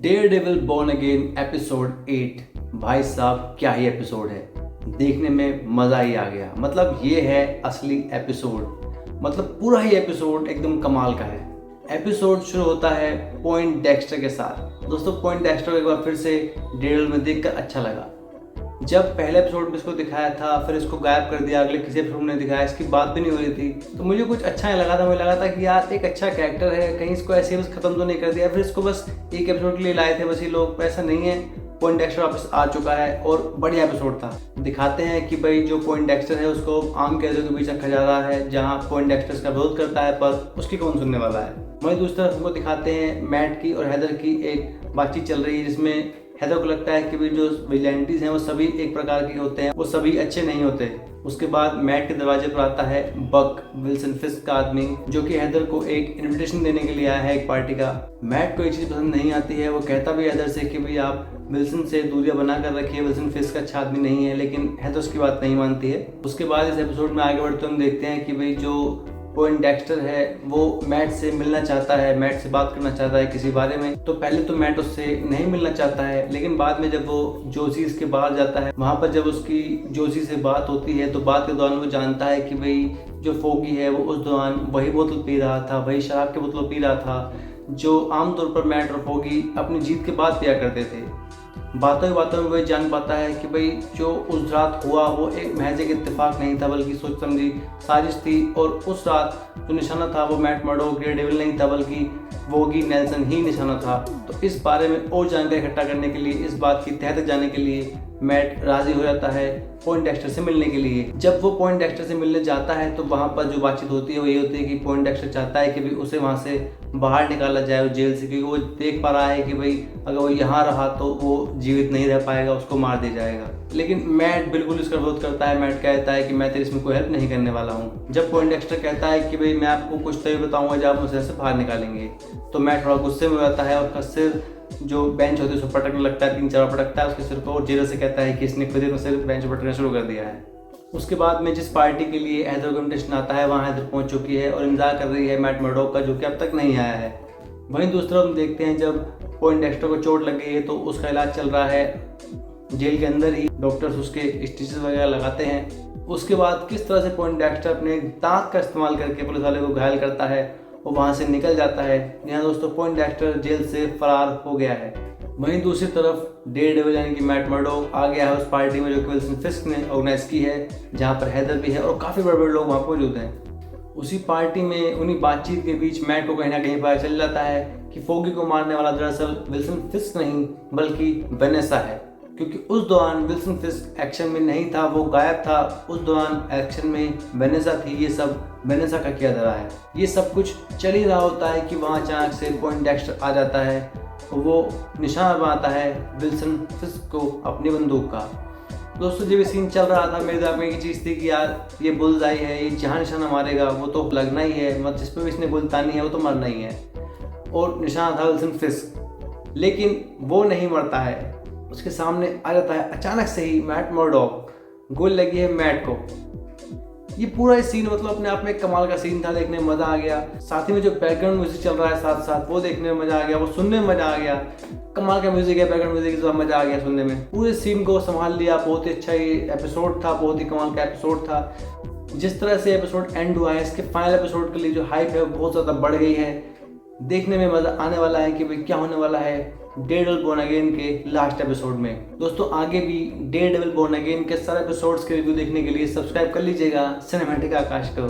Daredevil born again episode 8। भाई साहब क्या ही एपिसोड है, देखने में मज़ा ही आ गया। मतलब ये है असली एपिसोड, मतलब पूरा ही एपिसोड एकदम कमाल का है। एपिसोड शुरू होता है पॉइंट डेक्स्टर के साथ। दोस्तों पॉइंट डेक्स्टर को एक बार फिर से डेयरडेविल में देखकर अच्छा लगा। जब पहले एपिसोड में इसको दिखाया था, फिर इसको गायब कर दिया, अगले किसी एपिसोड में दिखाया, इसकी बात भी नहीं हो रही थी, तो मुझे कुछ अच्छा नहीं लगा था। मुझे लगा था कि यार एक अच्छा कैरेक्टर है, कहीं इसको ऐसे बस खत्म तो नहीं कर दिया। फिर इसको बस एक एपिसोड के लिए लाए थे बस ये लोग, ऐसा नहीं है। पॉइंट डेक्स्टर वापस आ चुका है और बढ़िया एपिसोड था। दिखाते हैं कि भाई जो पॉइंट डेक्स्टर है उसको आम कैदियों के बीच रखा जा रहा है, जहाँ पॉइंट डेक्स्टर का विरोध करता है, पर उसकी कौन सुनने वाला है। वहीं दूसरी तरफ हमको दिखाते हैं मैट की और हैदर की एक बातचीत चल रही है, जिसमें हैदर को लगता है कि भाई जो विजिलेंटीज हैं वो सभी एक प्रकार के होते हैं, वो सभी अच्छे नहीं होते। उसके बाद मैट के दरवाजे पर आता है बक, विल्सन फिस्क का आदमी, जो कि हैदर को एक इनविटेशन देने के लिए आया है एक पार्टी का। मैट को एक चीज़ पसंद नहीं आती है, वो कहता भी हैदर से कि भाई आप विल्सन से दूरियां बना कर रखिए, विल्सन फिस्क अच्छा आदमी नहीं है, लेकिन हैदर उसकी बात नहीं मानती है। उसके बाद इस एपिसोड में आगे बढ़ते हम देखते हैं कि भाई जो पॉइंट डेक्स्टर है वो मैट से मिलना चाहता है, मैट से बात करना चाहता है किसी बारे में। तो पहले तो मैट उससे नहीं मिलना चाहता है, लेकिन बाद में जब वो जोशी के बाहर जाता है, वहाँ पर जब उसकी जोशी से बात होती है, तो बात के दौरान वो जानता है कि भाई जो फोगी है वो उस दौरान वही बोतल पी रहा था, वही शराब की बोतल पी रहा था जो आमतौर पर मैट और फोगी अपनी जीत के बाद पिया करते थे। बातों ही बातों में वह जान पाता है कि भाई जो उस रात हुआ वो एक महज एक इत्तेफाक नहीं था, बल्कि सोच समझी साजिश थी। और उस रात जो निशाना था वो मैट मर्डोक डेयरडेविल नहीं था, बल्कि वोगी नेल्सन ही निशाना था। तो इस बारे में और जानकारी इकट्ठा करने के लिए, इस बात की तह तक जाने के लिए मैट राजी हो जाता है पॉइंट डेक्स्टर से मिलने के लिए। जब वो पॉइंट डेक्स्टर से मिलने जाता है तो वहाँ पर जो बातचीत होती है वो ये होती है कि पॉइंट डेक्स्टर चाहता है कि भाई उसे वहाँ से बाहर निकाला जाए जेल से, क्योंकि वो देख पा रहा है कि भाई अगर वो यहाँ रहा तो वो जीवित नहीं रह पाएगा, उसको मार दिया जाएगा। लेकिन मैट बिल्कुल इसका विरोध करता है। मैट कहता है कि मैं तेरे इसमें कोई हेल्प नहीं करने वाला हूँ। जब पॉइंट डेक्स्टर कहता है कि भाई मैं आपको कुछ तभी बताऊंगा जब आप मुझे से बाहर निकालेंगे, तो मैट थोड़ा गुस्से में हो जाता है और उसका सिर जो बेंच होती है उसको पटकने लगता है, 3-4 पटकता है उसके सिर को, और जेलर से कहता है कि इसने खुद ही सिर बेंच पर पटकना शुरू कर दिया है। उसके बाद में जिस पार्टी के लिए हैदर को इन्विटेशन आता है, वहाँ हैदर पहुँच चुकी है और इंतजार कर रही है मैट मर्डोक का, जो कि अब तक नहीं आया है। वहीं दूसरा हम देखते हैं जब पॉइंट डेक्स्टर को चोट लग गई है तो उसका इलाज चल रहा है जेल के अंदर ही, डॉक्टर्स उसके स्टिचेस वगैरह लगाते हैं। उसके बाद किस तरह से पॉइंट डेक्स्टर अपने दांत का इस्तेमाल करके पुलिस वाले को घायल करता है और वहाँ से निकल जाता है। यहाँ दोस्तों पॉइंट डेक्स्टर जेल से फरार हो गया है। वहीं दूसरी तरफ डेयरडेविल यानी कि मैट मर्डोक आ गया है उस पार्टी में जो कि विल्सन फिस्क ने ऑर्गेनाइज की है, जहाँ पर हैदर भी है और काफ़ी बड़े बड़े लोग वहाँ मौजूद हैं। उसी पार्टी में उन्हीं बातचीत के बीच मैट को कहीं ना कहीं पता चल जाता है कि फोगी को मारने वाला दरअसल विल्सन फिस्क नहीं बल्कि वेनेसा है, क्योंकि उस दौरान विल्सन फिस्क एक्शन में नहीं था, वो गायब था। उस दौरान एक्शन में वेनेसा थी। ये सब वेनेसा का किया धरा है। ये सब कुछ चल ही रहा होता है कि वहाँ अचानक से पॉइंट डेक्स्टर आ जाता है और वो निशाना बनाता है विल्सन फिस्क को अपनी बंदूक का। दोस्तों जब ये सीन चल रहा था मेरे दिमाग में एक चीज़ थी कि यार ये बुल्सआई है, ये जहाँ निशाना मारेगा वो तो लगना ही है, मतलब जिस पर भी इसने गोली तानी है वो तो मरना ही है। और निशाना था विल्सन फिस्क, लेकिन वो नहीं मरता है। उसके सामने आ जाता है अचानक से ही मैट मर्डोक, गोली लगी है मैट को। ये पूरा सीन मतलब अपने आप में एक कमाल का सीन था, देखने में मज़ा आ गया। साथ ही में जो बैकग्राउंड म्यूजिक चल रहा है साथ साथ वो देखने में मज़ा आ गया, वो सुनने में मज़ा आ गया। कमाल का म्यूजिक है, बैकग्राउंड म्यूजिक से मज़ा आ गया सुनने में। पूरे सीन को संभाल लिया, बहुत ही अच्छा ये एपिसोड था, बहुत ही कमाल का एपिसोड था। जिस तरह से एपिसोड एंड हुआ है, इसके फाइनल एपिसोड के लिए जो हाइप है वो बहुत ज़्यादा बढ़ गई है। देखने में मज़ा आने वाला है कि भाई क्या होने वाला है डेयरडेविल बॉर्न अगेन के लास्ट एपिसोड में। दोस्तों आगे भी डेयरडेविल बॉर्न अगेन के सारे एपिसोड्स के रिव्यू देखने के लिए सब्सक्राइब कर लीजिएगा सिनेमैटिक आकाश को।